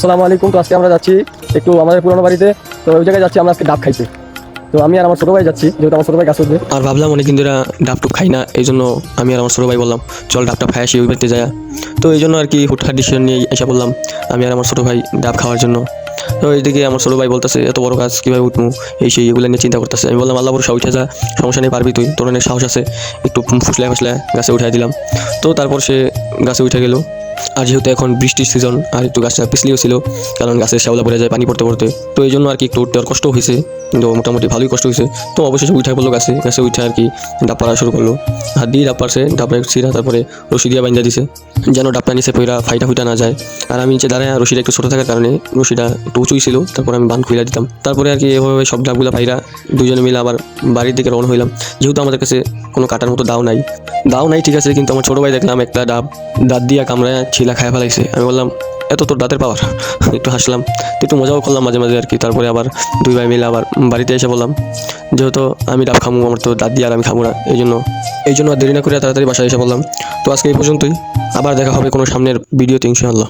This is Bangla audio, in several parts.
আসসালামু আলাইকুম। তো আজকে আমরা যাচ্ছি একটু আমাদের পুরোনো বাড়িতে। তো ওই জায়গায় যাচ্ছি আমরা আজকে ডাব খাইতে। তো আমি আর আমার ছোটো ভাই যাচ্ছি, যেহেতু আমার ছোটো ভাই গাছ উঠবে। আর ভাবলাম অনেকদিন ধরে ডাব টুব খাই না, এই জন্য আমি আর আমার ছোটো ভাই বললাম চল ডাবটা খাই আসি ওই বাড়িতে যায়। তো এই জন্য আর কি হুটহাট ডিসিশন নিয়ে এসে বললাম আমি আর আমার ছোটো ভাই ডাব খাওয়ার জন্য। তো এইদিকে আমার ছোটো ভাই বলতেছে এত বড় কাজ কীভাবে উঠবো, এই সেই এগুলো নিয়ে চিন্তা করতেছে। আমি বললাম আল্লাহ ভরসা উঠে যা, সমস্যা নেই, পারবি তুই, তোর অনেক সাহস আছে। একটু ফুসলায় ফুসলায় গাছে উঠাই দিলাম। তো তারপর সে গাছে উঠে গেল। আর যেহেতু এখন বৃষ্টির সিজন আর একটু গাছটা পিছলিও ছিল, কারণ গাছের শ্যাওলা পড়ে যায় পানি পড়তে পড়তে। তো এই জন্য আর কি একটু উঠতে আর কষ্ট হয়েছে, কিন্তু মোটামুটি ভালোই কষ্ট হয়েছে। তো অবশেষে উঠে পড়লো গাছে, গাছে উঠে আর কি ডাব পাড়া শুরু করলো। হাত দিয়ে ডাব পারছে, ডাবটা ছিঁড়া তারপরে রশি দিয়ে বাইন্ধা দিছে যেন ডাবটা নিচে পইরা ফাইটা ফুইটা না যায়। আর আমি নিচে দাঁড়ায়, রশিটা একটু ছোটো থাকার কারণে রশিটা একটু উঁচুই ছিল, তারপরে আমি বান খুলে দিতাম। তারপরে আর কি এভাবে সব ডাবগুলো ফাইরা দুজনে মিলে আবার বাড়ির দিকে রওনা হইলাম। যেহেতু আমাদের কাছে কোনো কাটার মতো দাও নাই ঠিক আছে, কিন্তু আমার ছোটো ভাই দেখলাম একটা ডাব দাঁত দিয়ে কামড়ায় ছিলা খায় ফেলাইছে। আমি বললাম এত তোর দাঁতের পাওয়ার, একটু হাসলাম, একটু মজাও করলাম মাঝে মাঝে আর কি। তারপরে আবার দুই ভাই মিলে আবার বাড়িতে এসে বললাম যেহেতু আমি ডাব খামু, আমার তো দাঁত দিয়ে আর আমি খাবো না, এই জন্য আর দেরি না করে তাড়াতাড়ি বাসায় এসে বললাম। তো আজকে এই পর্যন্তই, আবার দেখা হবে কোনো সামনের ভিডিওতে ইনশাআল্লাহ।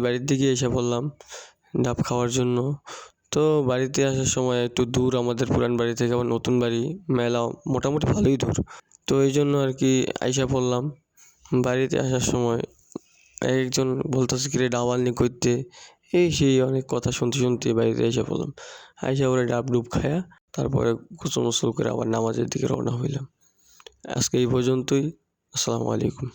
বাড়ির দিকে এসে বললাম ডাব খাওয়ার জন্য। তো বাড়িতে আসার সময় একটু দূর আমাদের পুরান বাড়ি থেকে আমার নতুন বাড়ি, মেলা মোটামুটি ভালোই দূর। তো এই জন্য আর কি আইসা পড়লাম। বাড়িতে আসার সময় একজন বলতেছে কিরে ডাব আনলি করতে, এই সেই অনেক কথা শুনতে শুনতে বাড়িতে এসে পড়লাম। আইসা ওরা ডাব ডুব খায়া তারপরে গোসল মোসল করে আবার নামাজের দিকে রওনা হইলাম। আজকে এই পর্যন্তই। আসসালামু আলাইকুম।